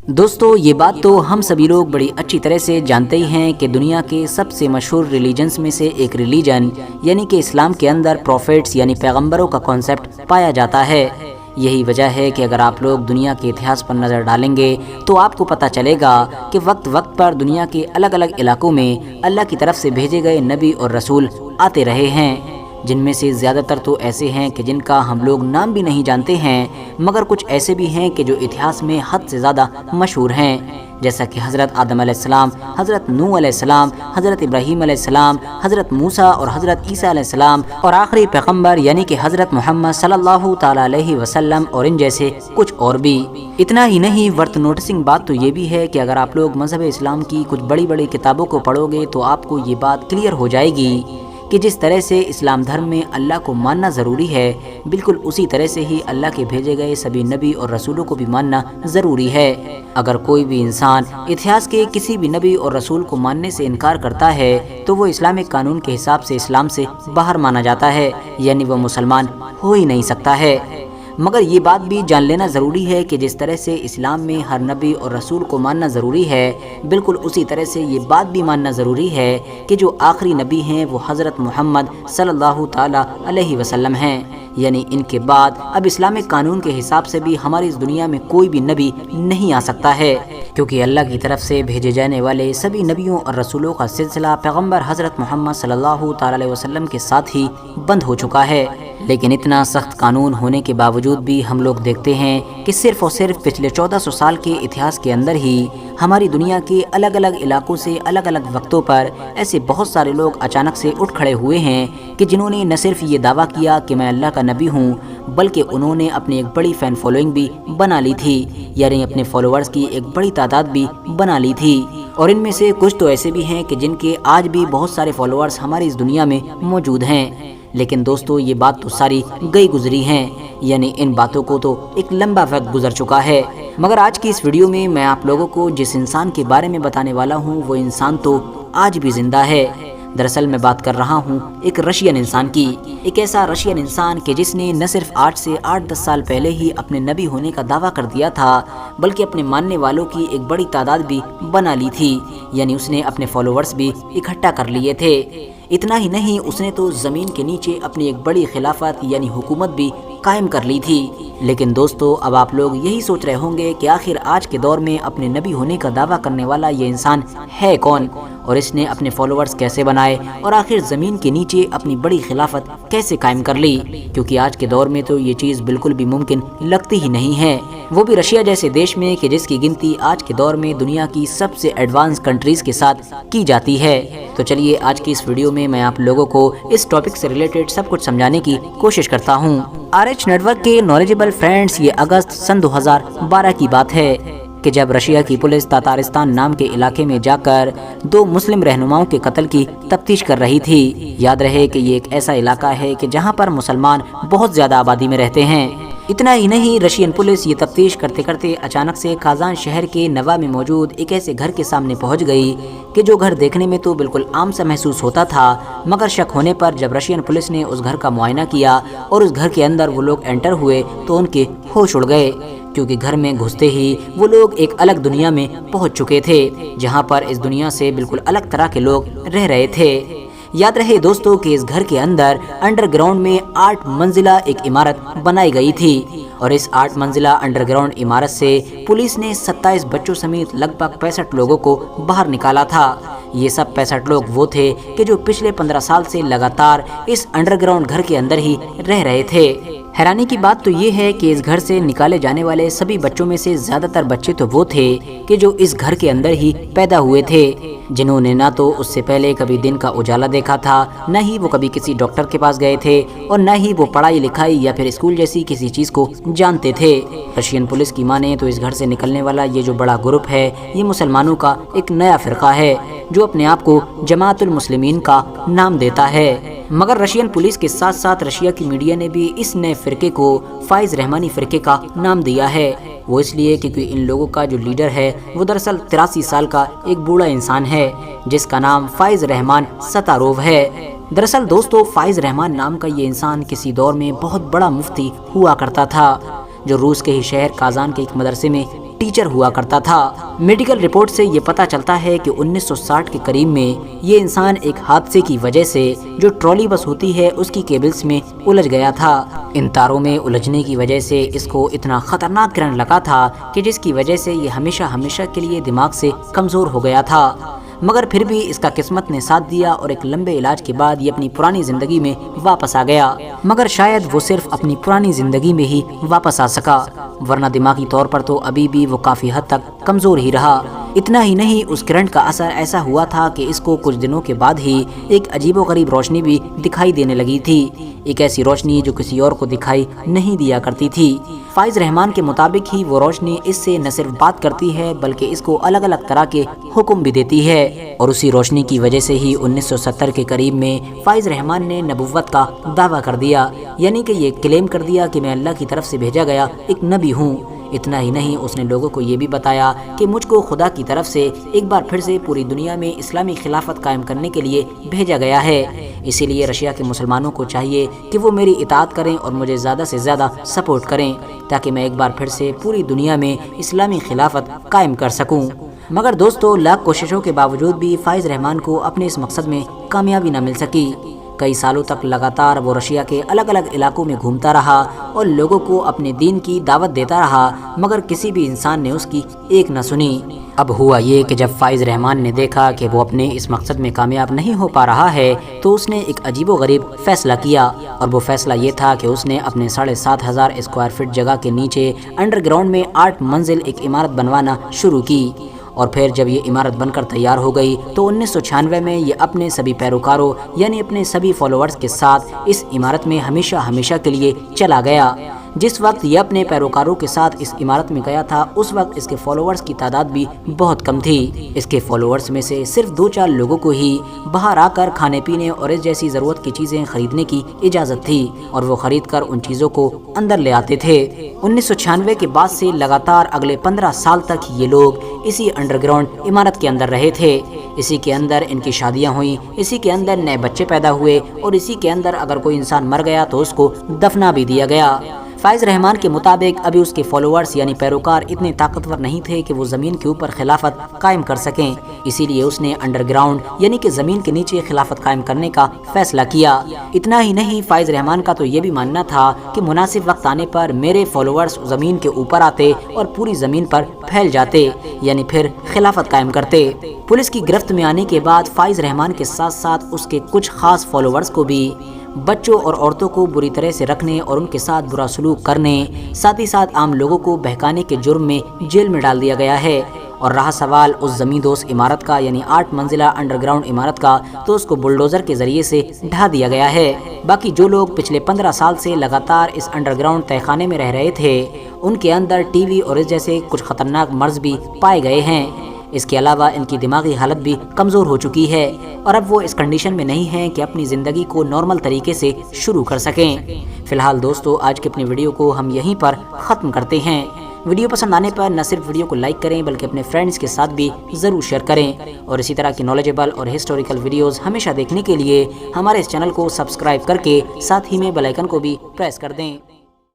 دوستو یہ بات تو ہم سبھی لوگ بڑی اچھی طرح سے جانتے ہی ہیں کہ دنیا کے سب سے مشہور ریلیجنز میں سے ایک ریلیجن یعنی کہ اسلام کے اندر پروفیٹس یعنی پیغمبروں کا کانسیپٹ پایا جاتا ہے۔ یہی وجہ ہے کہ اگر آپ لوگ دنیا کے اتہاس پر نظر ڈالیں گے تو آپ کو پتہ چلے گا کہ وقت وقت پر دنیا کے الگ الگ علاقوں میں اللہ کی طرف سے بھیجے گئے نبی اور رسول آتے رہے ہیں، جن میں سے زیادہ تر تو ایسے ہیں کہ جن کا ہم لوگ نام بھی نہیں جانتے ہیں، مگر کچھ ایسے بھی ہیں کہ جو اتہاس میں حد سے زیادہ مشہور ہیں، جیسا کہ حضرت آدم علیہ السلام، حضرت نوح علیہ السلام، حضرت ابراہیم علیہ السلام، حضرت موسیٰ اور حضرت عیسیٰ علیہ السلام اور آخری پیغمبر یعنی کہ حضرت محمد صلی اللہ تعالیٰ علیہ وسلم اور ان جیسے کچھ اور بھی۔ اتنا ہی نہیں، ورتھ نوٹسنگ بات تو یہ بھی ہے کہ اگر آپ لوگ مذہب اسلام کی کچھ بڑی بڑی کتابوں کو پڑھو گے تو آپ کو یہ بات کلیئر ہو جائے گی کہ جس طرح سے اسلام دھرم میں اللہ کو ماننا ضروری ہے، بالکل اسی طرح سے ہی اللہ کے بھیجے گئے سبھی نبی اور رسولوں کو بھی ماننا ضروری ہے۔ اگر کوئی بھی انسان اتہاس کے کسی بھی نبی اور رسول کو ماننے سے انکار کرتا ہے تو وہ اسلامک قانون کے حساب سے اسلام سے باہر مانا جاتا ہے، یعنی وہ مسلمان ہو ہی نہیں سکتا ہے۔ مگر یہ بات بھی جان لینا ضروری ہے کہ جس طرح سے اسلام میں ہر نبی اور رسول کو ماننا ضروری ہے، بالکل اسی طرح سے یہ بات بھی ماننا ضروری ہے کہ جو آخری نبی ہیں وہ حضرت محمد صلی اللہ تعالیٰ علیہ وسلم ہیں، یعنی ان کے بعد اب اسلامک قانون کے حساب سے بھی ہماری اس دنیا میں کوئی بھی نبی نہیں آ سکتا ہے، کیونکہ اللہ کی طرف سے بھیجے جانے والے سبھی نبیوں اور رسولوں کا سلسلہ پیغمبر حضرت محمد صلی اللہ تعالیٰ علیہ وسلم کے ساتھ ہی بند ہو چکا ہے۔ لیکن اتنا سخت قانون ہونے کے باوجود بھی ہم لوگ دیکھتے ہیں کہ صرف اور صرف پچھلے 1400 سال کے اتہاس کے اندر ہی ہماری دنیا کے الگ الگ علاقوں سے الگ الگ وقتوں پر ایسے بہت سارے لوگ اچانک سے اٹھ کھڑے ہوئے ہیں کہ جنہوں نے نہ صرف یہ دعویٰ کیا کہ میں اللہ کا نبی ہوں، بلکہ انہوں نے اپنی ایک بڑی فین فالوئنگ بھی بنا لی تھی، یعنی اپنے فالوورز کی ایک بڑی تعداد بھی بنا لی تھی، اور ان میں سے کچھ تو ایسے بھی ہیں کہ جن کے آج بھی بہت سارے فالوورز ہماری اس دنیا میں موجود ہیں۔ لیکن دوستو یہ بات تو ساری گئی گزری ہیں، یعنی ان باتوں کو تو ایک لمبا وقت گزر چکا ہے، مگر آج کی اس ویڈیو میں آپ لوگوں کو جس انسان کے بارے میں بتانے والا ہوں وہ انسان تو آج بھی زندہ ہے۔ دراصل میں بات کر رہا ہوں ایک رشین انسان کی، ایک ایسا رشین انسان کہ جس نے نہ صرف 8 سے 8-10 سال پہلے ہی اپنے نبی ہونے کا دعویٰ کر دیا تھا، بلکہ اپنے ماننے والوں کی ایک بڑی تعداد بھی بنا لی تھی، یعنی اس نے اپنے فالوورز بھی اکٹھا کر لیے تھے۔ اتنا ہی نہیں، اس نے تو زمین کے نیچے اپنی ایک بڑی خلافت یعنی حکومت بھی قائم کر لی تھی۔ لیکن دوستو اب آپ لوگ یہی سوچ رہے ہوں گے کہ آخر آج کے دور میں اپنے نبی ہونے کا دعویٰ کرنے والا یہ انسان ہے کون، اور اس نے اپنے فالوورز کیسے بنائے، اور آخر زمین کے نیچے اپنی بڑی خلافت کیسے قائم کر لی، کیونکہ آج کے دور میں تو یہ چیز بالکل بھی ممکن لگتی ہی نہیں ہے، وہ بھی رشیا جیسے دیش میں کہ جس کی گنتی آج کے دور میں دنیا کی سب سے ایڈوانس کنٹریز کے ساتھ کی جاتی ہے۔ تو چلیے آج کی اس ویڈیو میں آپ لوگوں کو اس ٹاپک سے ریلیٹڈ سب کچھ سمجھانے کی کوشش کرتا ہوں۔ RH نیٹ ورک کے نالجبل فرینڈز، یہ اگست سن 2012 کی بات ہے کہ جب رشیا کی پولیس تاتارستان نام کے علاقے میں جا کر 2 مسلم رہنماؤں کے قتل کی تفتیش کر رہی تھی۔ یاد رہے کہ یہ ایک ایسا علاقہ ہے کہ جہاں پر مسلمان بہت زیادہ آبادی میں رہتے ہیں۔ اتنا ہی نہیں، رشین پولیس یہ تفتیش کرتے کرتے اچانک سے کازان شہر کے نوا میں موجود ایک ایسے گھر کے سامنے پہنچ گئی کہ جو گھر دیکھنے میں تو بالکل عام سا محسوس ہوتا تھا، مگر شک ہونے پر جب رشین پولیس نے اس گھر کا معائنہ کیا اور اس گھر کے اندر وہ لوگ انٹر ہوئے تو ان کے ہوش اڑ گئے، کیونکہ گھر میں گھستے ہی وہ لوگ ایک الگ دنیا میں پہنچ چکے تھے، جہاں پر اس دنیا سے بالکل الگ طرح کے لوگ رہ رہے تھے۔ یاد رہے دوستو کہ اس گھر کے اندر انڈر گراؤنڈ میں 8 منزلہ ایک عمارت بنائی گئی تھی، اور اس 8 منزلہ انڈر گراؤنڈ عمارت سے پولیس نے 27 بچوں سمیت لگ بھگ 65 لوگوں کو باہر نکالا تھا۔ یہ سب 65 لوگ وہ تھے کہ جو پچھلے 15 سال سے لگاتار اس انڈر گراؤنڈ گھر کے اندر ہی رہ رہے تھے۔ حیرانی کی بات تو یہ ہے کہ اس گھر سے نکالے جانے والے سبھی بچوں میں سے زیادہ تر بچے تو وہ تھے کہ جو اس گھر کے اندر ہی پیدا ہوئے تھے، جنہوں نے نہ تو اس سے پہلے کبھی دن کا اجالا دیکھا تھا، نہ ہی وہ کبھی کسی ڈاکٹر کے پاس گئے تھے، اور نہ ہی وہ پڑھائی لکھائی یا پھر اسکول جیسی کسی چیز کو جانتے تھے۔ رشین پولیس کی مانے تو اس گھر سے نکلنے والا یہ جو بڑا گروپ ہے یہ مسلمانوں کا ایک نیا فرقہ ہے جو اپنے آپ کو جماعت المسلمین کا نام دیتا ہے، مگر رشین پولیس کے ساتھ ساتھ رشیا کی میڈیا نے بھی اس نئے فرقے کو فائز رحمانی فرقے کا نام دیا ہے۔ وہ اس لیے کیونکہ ان لوگوں کا جو لیڈر ہے وہ دراصل 83 سال کا ایک بوڑھا انسان ہے جس کا نام فائز رحمان ستاروو ہے۔ دراصل دوستو فائز رحمان نام کا یہ انسان کسی دور میں بہت بڑا مفتی ہوا کرتا تھا، جو روس کے ہی شہر کازان کے ایک مدرسے میں ٹیچر ہوا کرتا تھا۔ میڈیکل رپورٹ سے یہ پتہ چلتا ہے کہ 1960 کے قریب میں یہ انسان ایک حادثے کی وجہ سے جو ٹرالی بس ہوتی ہے اس کی کیبلز میں الجھ گیا تھا۔ ان تاروں میں الجھنے کی وجہ سے اس کو اتنا خطرناک کرنٹ لگا تھا کہ جس کی وجہ سے یہ ہمیشہ کے لیے دماغ سے کمزور ہو گیا تھا، مگر پھر بھی اس کا قسمت نے ساتھ دیا اور ایک لمبے علاج کے بعد یہ اپنی پرانی زندگی میں واپس آ گیا، مگر شاید وہ صرف اپنی پرانی زندگی میں ہی واپس آ سکا، ورنہ دماغی طور پر تو ابھی بھی وہ کافی حد تک کمزور ہی رہا۔ اتنا ہی نہیں، اس کرنٹ کا اثر ایسا ہوا تھا کہ اس کو کچھ دنوں کے بعد ہی ایک عجیب و غریب روشنی بھی دکھائی دینے لگی تھی، ایک ایسی روشنی جو کسی اور کو دکھائی نہیں دیا کرتی تھی۔ فائز رحمان کے مطابق ہی وہ روشنی اس سے نہ صرف بات کرتی ہے بلکہ اس کو الگ الگ طرح کے حکم بھی دیتی ہے، اور اسی روشنی کی وجہ سے ہی 1970 کے قریب میں فائز رحمان نے نبوت کا دعویٰ کر دیا، یعنی کہ یہ کلیم کر دیا کہ میں اللہ کی طرف سے بھیجا گیا ایک نبی ہوں۔ اتنا ہی نہیں، اس نے لوگوں کو یہ بھی بتایا کہ مجھ کو خدا کی طرف سے ایک بار پھر سے پوری دنیا میں اسلامی خلافت قائم کرنے کے لیے بھیجا گیا ہے، اسی لیے رشیا کے مسلمانوں کو چاہیے کہ وہ میری اطاعت کریں اور مجھے زیادہ سے زیادہ سپورٹ کریں تاکہ میں ایک بار پھر سے پوری دنیا میں اسلامی خلافت قائم کر سکوں۔ مگر دوستو، لاکھ کوششوں کے باوجود بھی فائز رحمان کو اپنے اس مقصد میں کامیابی نہ مل سکی۔ کئی سالوں تک لگاتار وہ رشیا کے الگ الگ علاقوں میں گھومتا رہا اور لوگوں کو اپنے دین کی دعوت دیتا رہا، مگر کسی بھی انسان نے اس کی ایک نہ سنی۔ اب ہوا یہ کہ جب فائز رحمان نے دیکھا کہ وہ اپنے اس مقصد میں کامیاب نہیں ہو پا رہا ہے تو اس نے ایک عجیب و غریب فیصلہ کیا، اور وہ فیصلہ یہ تھا کہ اس نے اپنے 7,500 اسکوائر فٹ جگہ کے نیچے انڈر گراؤنڈ میں 8 منزل ایک عمارت بنوانا شروع کی، اور پھر جب یہ عمارت بن کر تیار ہو گئی تو 1996 میں یہ اپنے سبھی پیروکاروں یعنی اپنے سبھی فالوورز کے ساتھ اس عمارت میں ہمیشہ کے لیے چلا گیا۔ جس وقت یہ اپنے پیروکاروں کے ساتھ اس عمارت میں گیا تھا اس وقت اس کے فالوورز کی تعداد بھی بہت کم تھی۔ اس کے فالوورز میں سے صرف 2-4 لوگوں کو ہی باہر آ کر کھانے پینے اور اس جیسی ضرورت کی چیزیں خریدنے کی اجازت تھی، اور وہ خرید کر ان چیزوں کو اندر لے آتے تھے۔ 1996 کے بعد سے لگاتار اگلے 15 سال تک یہ لوگ اسی انڈر گراؤنڈ عمارت کے اندر رہے تھے، اسی کے اندر ان کی شادیاں ہوئیں، اسی کے اندر نئے بچے پیدا ہوئے، اور اسی کے اندر اگر کوئی انسان مر گیا تو اس کو دفنا بھی دیا گیا۔ فائز رحمان کے مطابق ابھی اس کے فالوورز یعنی پیروکار اتنے طاقتور نہیں تھے کہ وہ زمین کے اوپر خلافت قائم کر سکیں، اسی لیے اس نے انڈر گراؤنڈ یعنی کہ زمین کے نیچے خلافت قائم کرنے کا فیصلہ کیا۔ اتنا ہی نہیں، فائز رحمان کا تو یہ بھی ماننا تھا کہ مناسب وقت آنے پر میرے فالوورز زمین کے اوپر آتے اور پوری زمین پر پھیل جاتے، یعنی پھر خلافت قائم کرتے۔ پولیس کی گرفت میں آنے کے بعد فائز رحمان کے ساتھ ساتھ اس کے کچھ خاص فالوورز کو بھی بچوں اور عورتوں کو بری طرح سے رکھنے اور ان کے ساتھ برا سلوک کرنے، ساتھ ہی ساتھ عام لوگوں کو بہکانے کے جرم میں جیل میں ڈال دیا گیا ہے۔ اور رہا سوال اس زمین دوز عمارت کا یعنی 8 منزلہ انڈر گراؤنڈ عمارت کا، تو اس کو بلڈوزر کے ذریعے سے ڈھا دیا گیا ہے۔ باقی جو لوگ پچھلے 15 سال سے لگاتار اس انڈر گراؤنڈ تہہ خانے میں رہ رہے تھے ان کے اندر ٹی وی اور اس جیسے کچھ خطرناک مرض بھی پائے گئے ہیں۔ اس کے علاوہ ان کی دماغی حالت بھی کمزور ہو چکی ہے، اور اب وہ اس کنڈیشن میں نہیں ہیں کہ اپنی زندگی کو نارمل طریقے سے شروع کر سکیں۔ فی الحال دوستو، آج کی اپنی ویڈیو کو ہم یہیں پر ختم کرتے ہیں۔ ویڈیو پسند آنے پر نہ صرف ویڈیو کو لائک کریں بلکہ اپنے فرینڈز کے ساتھ بھی ضرور شیئر کریں، اور اسی طرح کی نالجیبل اور ہسٹوریکل ویڈیوز ہمیشہ دیکھنے کے لیے ہمارے اس چینل کو سبسکرائب کر کے ساتھ ہی میں بیل آئیکن کو بھی پریس کر دیں۔